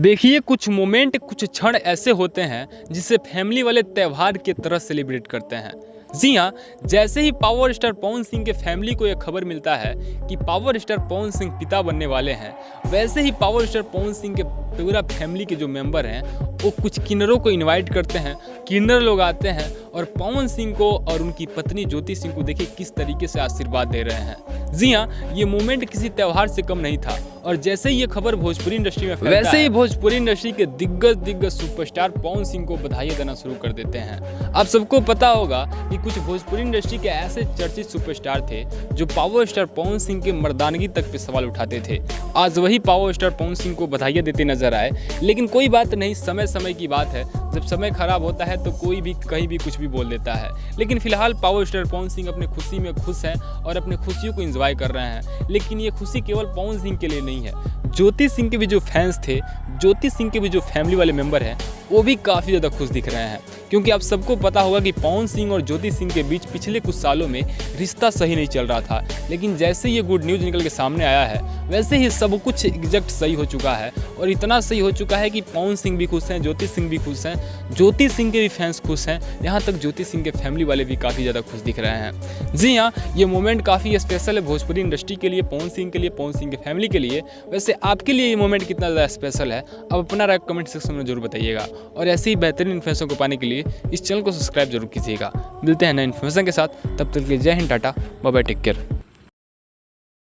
देखिए, कुछ मोमेंट, कुछ क्षण ऐसे होते हैं जिसे फैमिली वाले त्यौहार की तरह सेलिब्रेट करते हैं। जी हाँ, जैसे ही पावर स्टार पवन सिंह के फैमिली को यह खबर मिलता है कि पावर स्टार पवन सिंह पिता बनने वाले हैं, वैसे ही पावर स्टार पवन सिंह के पूरा फैमिली के जो मेंबर हैं वो कुछ किन्नरों को इनवाइट करते हैं। किन्नर लोग आते हैं और पवन सिंह को और उनकी पत्नी ज्योति सिंह को देखिए किस तरीके से आशीर्वाद दे रहे हैं। जी हाँ, ये मोमेंट किसी त्यौहार से कम नहीं था। और जैसे ही ये खबर भोजपुरी इंडस्ट्री में फैलता है, वैसे ही भोजपुरी इंडस्ट्री के दिग्गज सुपरस्टार पवन सिंह को बधाई देना शुरू कर देते हैं। आप सबको पता होगा कि कुछ भोजपुरी इंडस्ट्री के ऐसे चर्चित सुपरस्टार थे जो पावर स्टार पवन सिंह के मर्दानगी तक पे सवाल उठाते थे। आज वही पावर स्टार पवन सिंह को बधाई देते नजर आए। लेकिन कोई बात नहीं, समय की बात है। जब समय खराब होता है तो कोई भी कहीं भी कुछ भी बोल देता है। लेकिन फिलहाल पावर स्टार पवन सिंह अपने खुशी में खुश हैं और अपने खुशियों को एंजॉय कर रहे हैं। लेकिन ये खुशी केवल पवन सिंह के लिए नहीं है, ज्योति सिंह के भी जो फैंस थे, ज्योति सिंह के भी जो फैमिली वाले मेंबर हैं, वो भी काफ़ी ज़्यादा खुश दिख रहे हैं। क्योंकि आप सबको पता होगा कि पवन सिंह और ज्योति सिंह के बीच पिछले कुछ सालों में रिश्ता सही नहीं चल रहा था। लेकिन जैसे ये गुड न्यूज़ निकल के सामने आया है, वैसे ही सब कुछ एग्जैक्ट सही हो चुका है। और इतना सही हो चुका है कि पवन सिंह भी खुश हैं, ज्योति सिंह भी खुश हैं, ज्योति सिंह के भी फैंस खुश हैं, यहाँ तक ज्योति सिंह के फैमिली वाले भी काफ़ी ज़्यादा खुश दिख रहे हैं। जी हाँ, ये मोमेंट काफ़ी स्पेशल है भोजपुरी इंडस्ट्री के लिए, पवन सिंह के लिए, पवन सिंह के फैमिली के लिए। वैसे आपके लिए ये मोमेंट कितना ज़्यादा स्पेशल है, अब अपना राय कमेंट सेक्शन में जरूर बताइएगा। और ऐसे ही बेहतरीन इन्फॉर्मेशन को पाने के लिए इस चैनल को सब्सक्राइब जरूर कीजिएगा। मिलते हैं नए इन्फॉर्मेशन के साथ, तब तक के लिए जय हिंद, tata, bye bye, take care.